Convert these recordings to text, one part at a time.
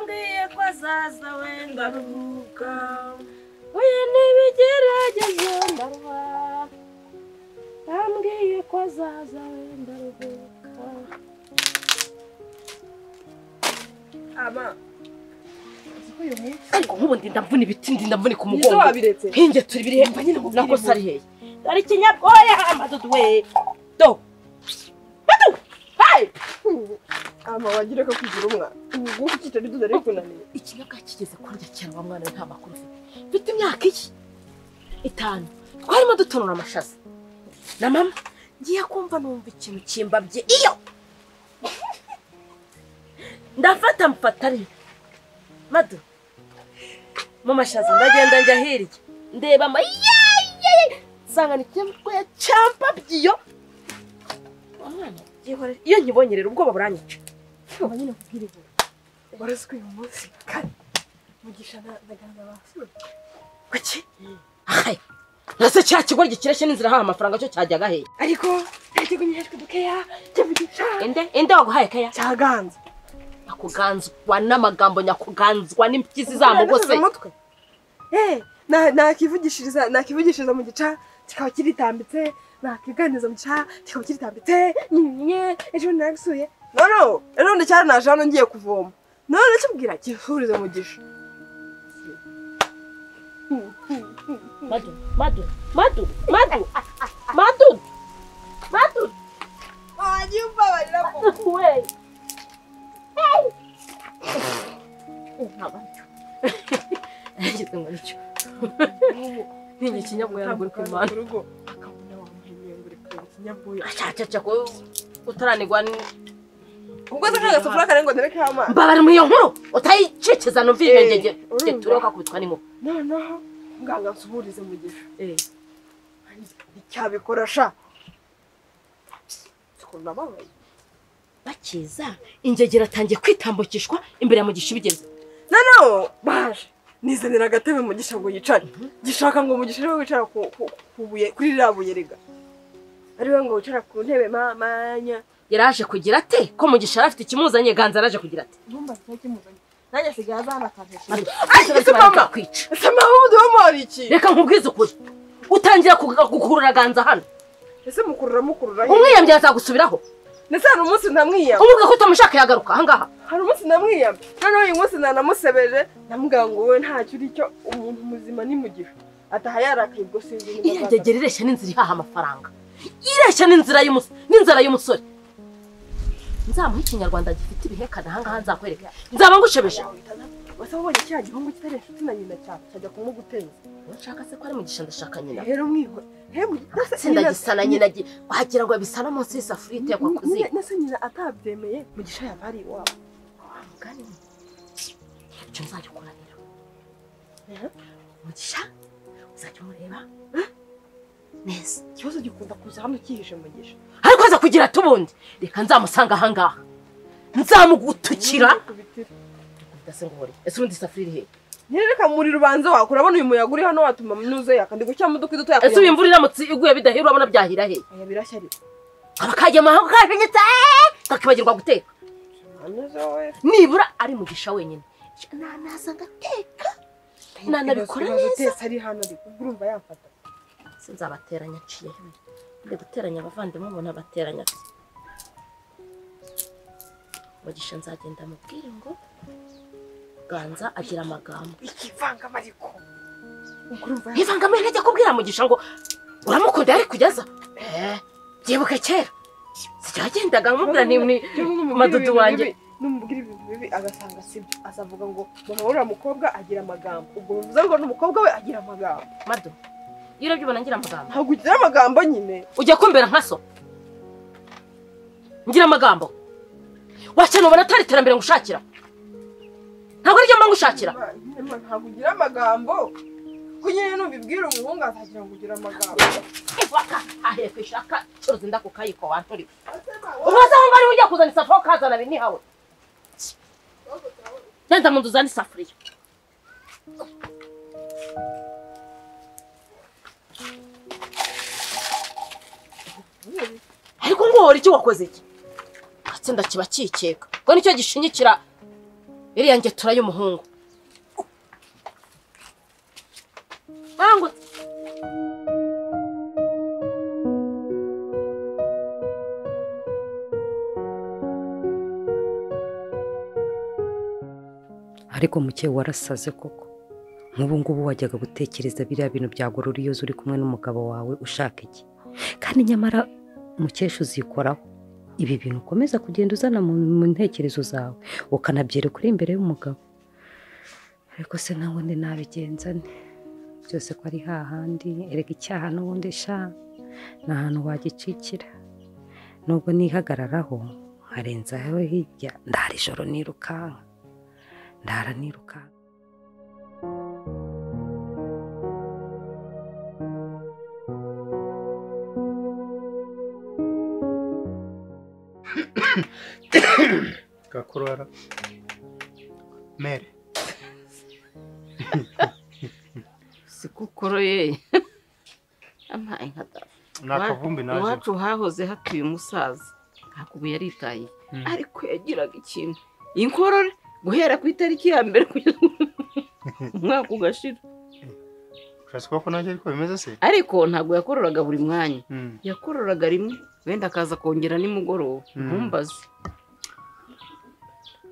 yambwiye ko azaza wenda ruhuka oya nibigerageje ndarwa yambwiye ko azaza wenda ruhuka ama ariko nk'ubundi ndamvuna ibiti ndamvuna ku mugongo hinge turi biri hemba nyine nako sari heye ari kinyabwoya amadudu we do batu hey ama wagira ko kugira umwa ubu kitari duzare kunaniye ikinyabwa kigeze kurya cyane wa mwana nta makuru mfite imyaka iki 5 twarimo dutonora amashaza na mama ngiye kumva numva ikintu kimbabye iyo ndafata mfatari madu mu mashaza ndagenda njya hirya ndeba sanga ni cyamwe cyampa byiyo mwana gihore iyo nkibonye rero ubwoba buranyica uba nyine kubwira izo barazwe uyu munsi kandi mugisha ndaganda basura kuki ahay nase cya kigo gikireshye n'inzira ha amafaranga cyo cyajyaga he ariko ntegenyejwe dukeya cyavugisha ende waguhaye kaya cyaganza akuganzwa n'amagambo nyakuganzwa n'impyizi zamugose nakivugishiriza mu gica kikaba kiritambitse nakiganiza mu gica kikaba kiritambitse nye ejo nagsuye ejo ndacyari naje hano ngiye kuvoma none kibwira kihuriza mu gisha madu wanyumva barako we Agitse ngo nicyo. Ninyi kinyabwoya nguri kwimana. Urugo akabona wampenye nguri kinyabwoya. Achacha ko utaranirwa ubwo zagasufura kare ngo ndereke ama. Mbabari mu iyo nkuru utayiceceza no vibengege. Turoka kubitwa ningo. No. Nganga nsuburize mugisha. Icyabikora sha. Sikunda babaye. Bakiza ingegera tangiye kwitambukishwa imbere ya mugisha bigeze. No baje nizanira agatebe mugisha ngo yicare gishaka ngo mugisha rero wicara kubuye kuri rabuye rega ariwe ngo wicara ku ntebe mamanya yaraje kugira ate ko mugisha arafite ikimuzanye ganza araje kugira ate numva cyakimuzanye nanjye sigaza hano akavesha mama kwica sama ubudu wamari iki reka nkubwize ukuri utangira gukurura ganza hano ese mukurura umwiyambye azagusubiraho Nesana umunsi namwiyamba. Umuga ko tamushaka yagaruka ahangaha. Hari umunsi namwiyamba. None uyu munsi nanamusebeje namubwira ngo we ntacyo uri cyo umuntu muzima ni mugisha. Ataha yarakaye ubwo sinzi niba. Irengegereresha n'inzira ihaha amafaranga. Iresha n'inzira y'umusore. Nzamuha ikinyarwanda gifite ibihekana ahangaha nzakwereka. Nzaba ngushebeje. Wasabonye cya gihungu kitaresha utina nyina cyajya kumuguteza. Nshaka se ko ari mugisha ndashaka nyina. Rero mwiho. Sindagisana nyina wagira ngo bisana munsi y'isafuriya yakwa kuzi. Nase nyina atabyemeye mugisha yabari iwabo. Mugani. Cyo nzajya kuranira. Mugisha uzajya mureba. Neza. Kibazo gikunda kuza hano kihishe mugisha. Ariko aza kugira tubundi. Reka nzamusanga ahangaha. Nzamugutukira. Ndase ngori. Ese undi safuriya he? Nireka muri rubanza wako urabona uyu muyaga uri hano watuma mnuze yakandi gucya muduka iduto yakaya. Ese uyimvura iramutse iguye bidahira urabona byahira he? Aya birashya ariko. Abakaje maho kashinyitse kakibagirwa guteka. Nibura ari mugisha wenyine. Nanaza ngateka. Nanabikora neza ari hano ariko urumva yamfata. Sinzabateranya ciye he. Nde guteranya abavandimwe ubona bateranya. Mugisha nzagenda mubwire ngo ganza agira amagambo ikivanga mariko ukurumva ivanga mwe najya kubwira mugisha ngo uramukunda ari kugeza byibuke kera sijagendaga mubwira ni madudu wanje numubwira ibintu bibi agasanga sibyo azavuga ngo muhora mukobwa agira amagambo ubwo bivuze ngo n'umukobwa we agira amagambo madu yiro byubona ngira amagambo ntabwo ugira amagambo nyine ujya kumbera nkaso ngira amagambo wacana ubona atari terambere ngushakira ntabwo ari cyo mangushakira ntabwo ugira amagambo kunyene nubibwira umuhungu azagira ngo ugira amagambo ifaka ahe kwishaka cyuruzi ndakukayiko wantori ubaza ngo ari ujya kuzana isafuriya kazana bini hawe Genda mu nduzana isafuriya ariko ngo uri cyo wakoze iki atsinda kiba kikeka ngo nicyo gishinyikira iriya ngetura y'umuhungu bangu ariko muke warasaze koko nk'ubu ngubu wajyaga gutekereza biriya bintu byagorora iyo uri kumwe n'umugabo wawe ushaka iki kandi nyamara mukesha uzikoraho ibi bintu ukomeza kugenda uzana mu ntekerezo zawe ukanabyereka uri imbere y'umugabo ariko se nawe ndi nabigenza nte byose ko ari hahandi erega icyaha n'ubundi sha nta hantu wagicikira nubwo nihagararaho nkarenzaho hirya ndara ijoro nirukanka ndara nirukanka Gakorora mere sikukoroye amaye nkada nakavumbi naje iwacu hahoze hatuye umusaza hakubu yaritaye ariko yagiraga ikintu inkorore guhera ku itariki ya mbere kugeza umwaka ugashira urasaba ko nanjye ariko bimeze se ariko ntabwo yakororaga buri mwanya yakororaga rimwe wenda akaza kongera nimugoroba ntumbaze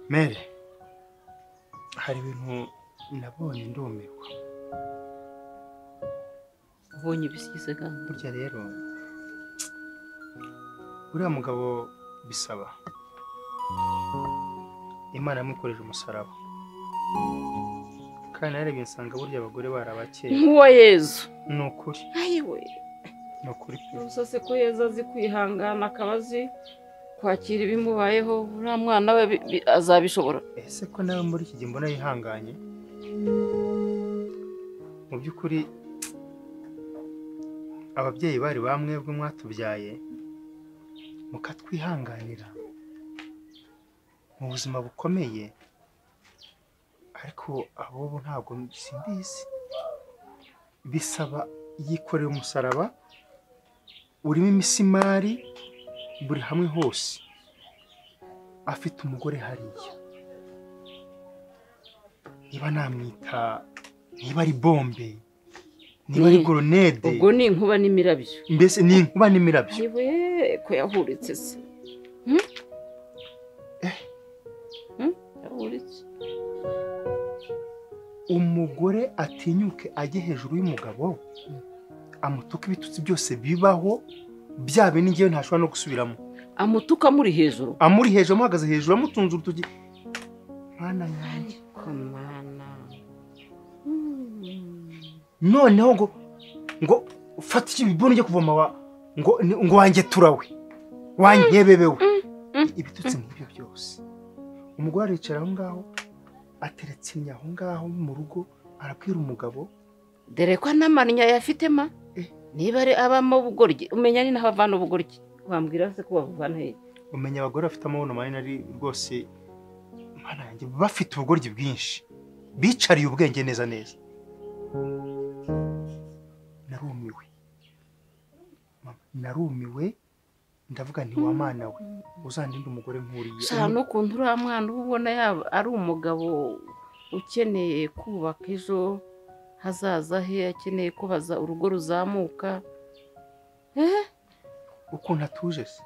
mere hari ibintu nabonye ndumirwa ubonye ibisize kandi burya rero uriya mugabo bisaba Imana yamukoreje umusaraba kandi narebye nsanga burya abagore barabakeye nk'uwa Yezu ni ukuri ayiwe ni ukuri Rusase ko Yezu azi kwihangana akabazi kwakira ibimubayeho uriya mwana we azabishobora ese ko nawe muri iki gihe mbona yihanganye mu by'ukuri ababyeyi bari bamwebwe mwatubyaye mukatwihanganira mu buzima bukomeye ariko abo ntabwo simbizi bisaba yikorera umusaraba urimo imisimari buri hamwe hose afite umugore hariya niba namwita niba ari bombe niba ari goronede ubwo ni inkuba n'imirabyo mbese ni inkuba n'imirabyo yiwe ko yahuritse se yahuritse umugore atinyuke ajye hejuru y'umugabo amutuka ibitutsi byose bibaho byabe n'ingewe ntashobora no gusubiramo amutuka amuri hejuru amuhagaze hejuru amutunze urutoki mwana yanjye komana noneho ngo ufate ikibibuni ujye kuvoma ngo wanjye turawe wanyebebewe ibitutsi nk'ibyo byose umugore aricara aho ngaho ateretse imya aho ngaho mu rugo arabwira umugabo dore ko n'amarinya yafitema niba ari abamo ubugoryi umenya ni naho avana ubugoryi wambwira se ko bavana he umenya abagore bafite amabono manini ari rwose mwana yanjye bafite ubugoryi bwinshi bicariye ubwenge neza neza narumiwe ndavuga nti wa mana we uzandinde umugore nkuriye sha no kuntu uriya mwana ubona yaba ari umugabo ukeneye kubaka ejo hazaza he akeneye kubaza urugo ruzamuka ukuntu atuje se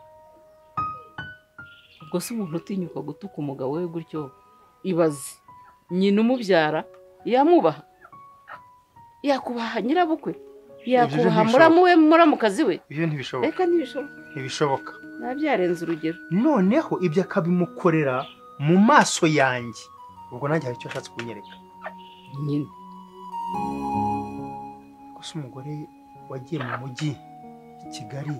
ubwo se umuntu utinyuka gutuka umugabo we gutyo ibaze nyina umubyara yamubaha yakubaha nyirabukwe yakubaha muramukazi we ibyo ntibishoboka reka ntibishoboka nabyarenze urugero noneho ibyo akabimukorera mu maso yanjye ubwo nanjye hari icyo ashatse kunyereka nyine gusa umugore wagiye mu mujyi i Kigali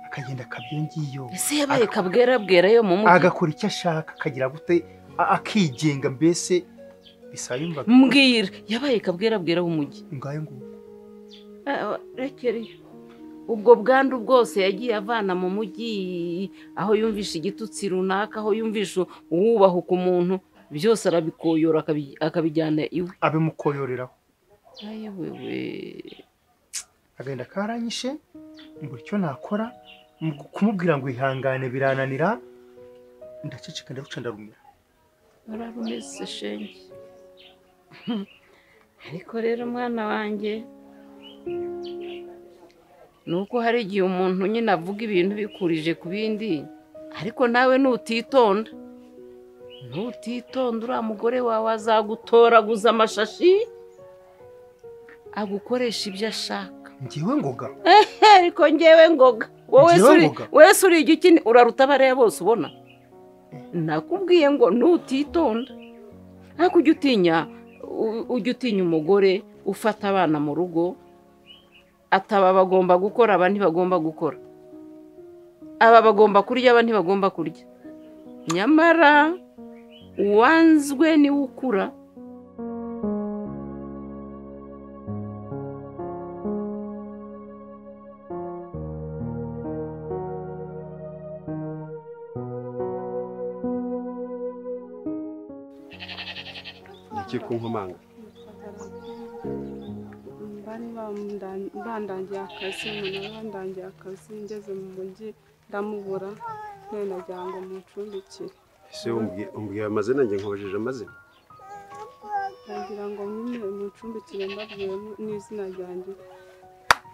akagenda akabyongiyo ese yabaye kabwera yo mu mujyi agakora icyo ashaka akagira gute akigenga mbese bisayumva mbwira yabaye kabwera w'umujyi ngayo nguko rekere ubwo bwandu bwose yagiye avana mu mujyi aho yumvisha igitutsi runaka aho yumvisha uwubahuka umuntu byose arabikoyora akabijyana iwe abimukoyoreraho ayewewe agenda karanyishe mbura icyo nakora kumubwira ngo ihangane birananira ndaceceka ndaruca ndarumira wararumeze shenge ariko rero mwana wanjye nuko hari igihe umuntu nyine avuga ibintu bikurije ku bindi ariko nawe nutitonda uriya mugore wawe azagutoraguza amashashi agukoresha ibyo ashaka. Njyewe ngoga ariko njyewe ngoga wese uri igiki uraruta bariya bose ubona. Nakubwiye ngo nutitonda ariko ujya utinya umugore ufata abana mu rugo ataba bagomba gukora aba ntibagomba gukora, aba bagomba kurya aba ntibagomba kurya, nyamara uwanzwe niwe ukura. Iki kunkomanga bandangiye akazi umuntu bandangiye akazi ngeze mu mujyi ndamubura none nagira ngo mucumbikire. ese umbwiye amazina njye nkubajije amazina nagira ngo nyine mucumbikire mbabwiye n'izina ryanjye.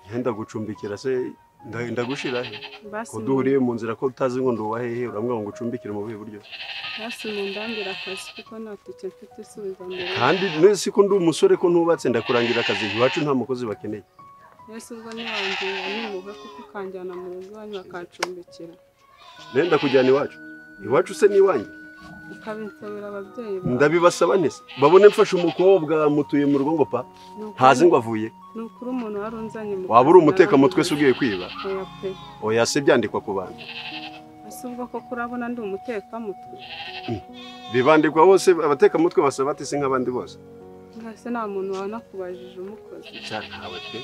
Yenda gucumbikira se ndagushira he ko duhuriye mu nzira ko utazi ngo nduwa hehe uramwanga ngo ucumbikire mu buhe buryo hasi mu ndangira akazi kuko natike mfite isubiza mbere kandi nese ko ndi umusore ko ntubatse ndakurangira akazi iwacu nta mukozi bakeneye. Yesu ubwo niwanjye nimuhe kuko kanjyana mu rugo wanyu akacumbikira. Nenda kujyana iwacu se ni iwanjye ukabinsabira ababyeyi ndabibasaba ntese babone mfashe umukobwa mutuye mu rugo ngo pa hazi ngo avuye nukuri umuntu warunzanye mu waba uri umuteka mutwe se ugiye kwiba oya se byandikwa ku bantu ese ubwo ko kurabona ndi umuteka mutwe bibandikwa bose abateka mutwe basaba ati se nk'abandi bose ese nta muntu wanakubajije umukozi cyane ntawe pe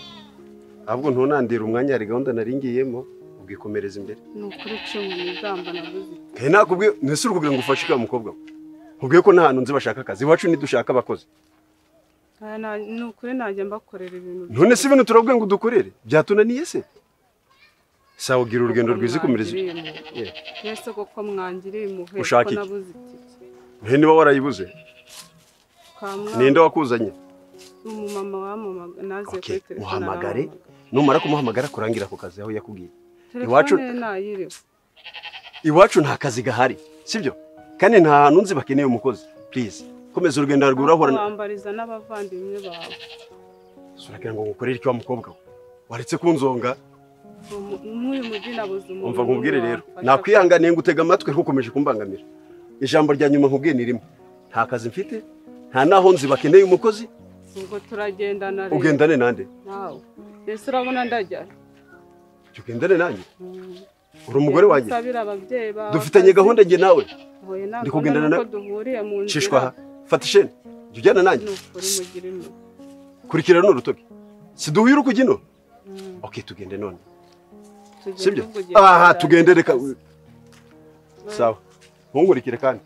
ahubwo ntunandira umwanya hari gahunda naringiyemo ubwikomereza imbere nukuri cyo mwigamba nabuze kandi nakubwiye nese uri kugira ngo ufashe ka mukobwa ubwiye ko nta hantu nzi bashaka akazi iwacu nidushaka abakozi nukuri najya mbakorera ibintu none se ibintu turabwiye ngo dukorere byatunaniye se sawa ugira urugendo rwiza ikomereza yese koko mwangiriye impuhwe ushaka iki niba warayibuze ninde wakuzanye umumama wamamaga naze kuri telefone muhamagare numara kumuhamagara kurangira ku kazi aho yakubwiye iwacu nta kazi gahari sibyo kandi nta hantu nzi bakeneye umukozi please komeza urugendo rwurahora bambariza n'abavandimwe bawe suragira ngo ngukorere icyo mukobwa waretse kunzonga nk'uyu mujyi nabuze umuntu umva nkubwire rero nakwihanganiye ngutega amatwi nkukomeje kumbangamira ijambo rya nyuma nkubwiye ni rimwe nta kazi mfite nta naho nzi bakeneye umukozi ubwo turagendana rero ugendane nande nawe ese urabona ndajya ugendane nanjye uri umugore wanjye dufitanye dufitanye gahunda njye nawe ndi kugendana nawe cishwa fata isheni jya ujyana nanjye kurikira n'urutoki si duhuye uri kugino okay tugende none sibyo aha tugende reka sawa nkunkurikire kandi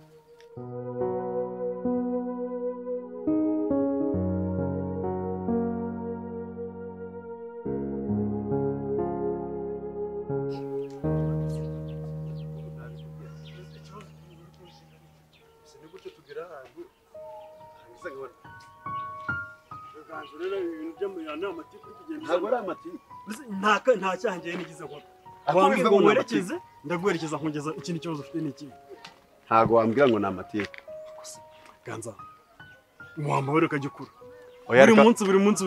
nta cyanjye nigize nkora wambwira ngo werekeze ndaguherekeza nkugeza ikindi kibazo ufite n'iki ntago wambwira ngo ni amateka ganza muhamahoro kajya ukura buri munsi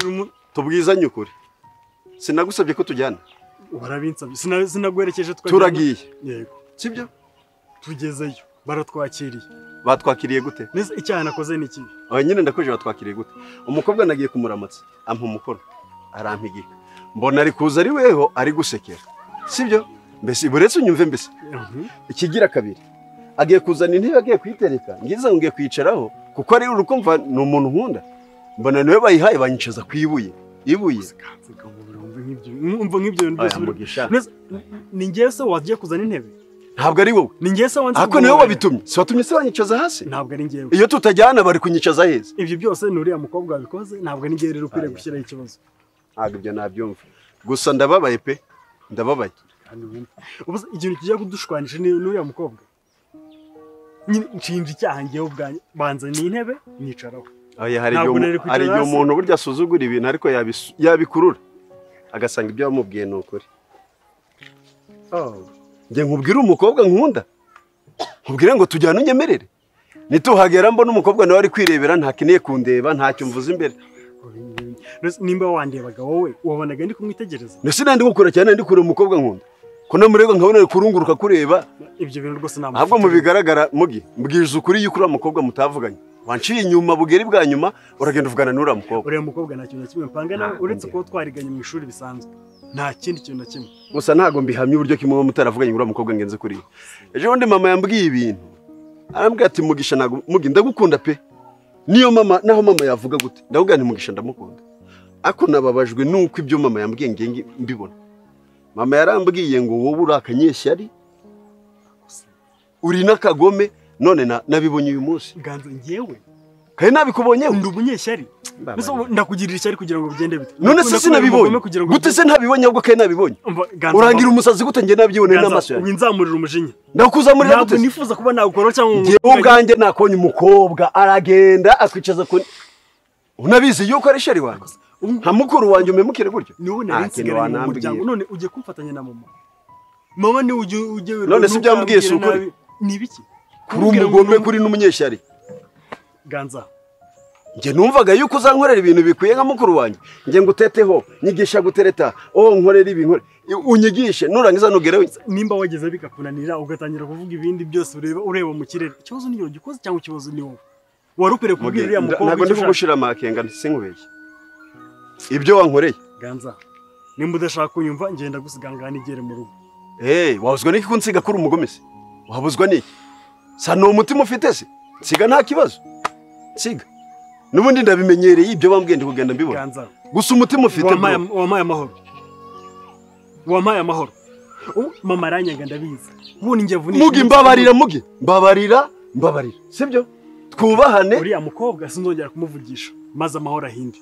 tubwizanye ukuri sinagusabye ko tujyana warabinsabye sinaguherekeje turagiye yego sibyo tugezeyo baratwakiriye batwakiriye gute nese icyaha nakoze ni iki nyine ndakoje batwakiriye gute umukobwa nagiye kumuramutsa ampa umukono arampigika mbona ari kuza ari weho ari gusekera sibyo mbese buretse unyumve mbese ikigira kabiri agiye kuzana intebe agiye kwitereka ngize ngiye kwicaraho kuko ari urukumva ni umuntu nkunda mbona niwe bayihaye banyicaza ku ibuye umva nk'ibyo bintu byose ni ngewe se wagiye kuzana intebe ntabwo ari wowe ni ngewe se wanze ako niwe wabitumye si watumye se banyicaza hasi ntabwo ari ngewe iyo tutajyana bari kunyicaza heza ibyo byose ni uriya mukobwa wabikoze ntabwo ari ngewe rero ukwiriye gushyiraho ikibazo ntabwo ibyo nabyumva gusa ndababaye pe ndababaye ikintu kijya kudushwanisha ni uriya mukobwa nshinja icyaha ngewe ubwanjye banzaniye intebe nicaraho. Oya, hari Ntabwo nari igihe kwicara hari igihe hasi. umuntu burya asuzugura ibintu ariko yabikurura agasanga ibyo wamubwiye ni ukuri. Njye nkubwire umukobwa nkunda nkubwire ngo tujyane unyemerere nituhagera mbona umukobwa nawe ari kwirebera ntakeneye kundeba ntacyo mvuze imbere. Nimba wandebaga wowe wabonaga ndi kumwitegereza. Nese nandi gukora cyane ndi kureba umukobwa nkunda ko namurega nkabona kurunguruka kureba Ibyo bintu rwose nta ahubwo mu bigaragara mugi mbwije ukuri yuko uriya mukobwa mutavuganye wanciye inyuma bugeri bwa nyuma uragenda uvugana n'uriya mukobwa. uriya mukobwa nta kintu na kimwe mpanga nawe uretse ko twariganye mu ishuri bisanzwe nta kindi kintu na kimwe. Gusa ntago mbihamye uburyo kimwe mutaravuganye uriya mukobwa ngenze kuriya. Ejo bundi mama yambwiye ibintu arambwira ati Mugisha ntago mugi ndagukunda pe niyo mama naho mama yavuga gute ndavuga nti Mugisha ndamukunda ako nababajwe nuko ibyo mama yambwiye ngenge mbibona. Mama yarambwiye ngo wowe uri akanyeshyari uri n'akagome none nabibonye uyu munsi. Ganza ngewe kandi nabikubonyeho ndi umunyeshyari ndakugirira ishyari kugira ngo bigende bite. None se sinabibonye gute se ntabibonye ahubwo kandi nabibonye urangira umusazi gute nge nabyibone n'amaso yanjye. Winzamurira umujinya ndakuzamurira gute ntabwo nifuza kuba nagukora cyangwa ngo ubwanjye nakonye umukobwa aragenda akwicaza ku unabizi yuko ari sheri wanjye nka mukuru wanjye umemukire gutyo. niwe nari nsigaye mu muryango none ugiye kumfatanya na mama niwe ujye none si byambwiye si ukuri ni ibiki kuri umugome kuri n'umunyeshyari. Ganza njye numvaga yuko uzankorera ibintu bikwiye nka mukuru wanjye njye nguteteho nyigisha gutereta nkorera ibi unyigishe nurangiza nugerewe. nimba wageze bikakunanira ugatangira kuvuga ibindi byose ureba mu kirere ikibazo niyo gikoze cyangwa ikibazo ni wowe wari ukwiye kubwira uriya mukobwa. ntabwo ndi kugushira amakenga sinkubeshye ibyo wankoreye. Ganza nimba udashaka kunyumva ngenda gusigangana igere mu rugo. wabuzwa n'iki kunsiga kuri umugome se wabuzwa n'iki sa ni umutima ufite se nsiga nta kibazo nsiga n'ubundi ndabimenyereye ibyo bambwiye ndi kugenda mbibona gusa umutima ufite wampaye amahoro mama aranyaga ndabizi ubundi njye vunisha mugi mbabarira sibyo twubahane. uriya mukobwa sinzongera kumuvugisha maze amahoro ahindi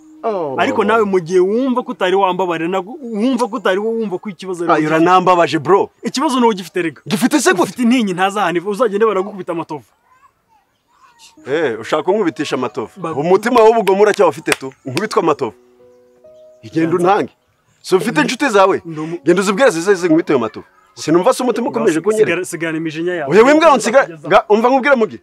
ariko nawe mu gihe wumva ko utari wambabarira wumva ko utari wumva ko ikibazo ari uranambabaje bro. ikibazo n'uwo gifite rega gifite se gute ufite intinyi ntazahane uzagende baragukubita amatovu. ushaka kunkubitisha amatovu umutima w'ubugome uracyaba ufite tu nkubitwa amatovu igenda untange si ufite inshuti zawe genda uzibwire zize nkubite ayo matovu sinumva se umutima ukomeje kunyerera sigana imijinya yawe. oya wimbwa unsiga umva nkubwire mugi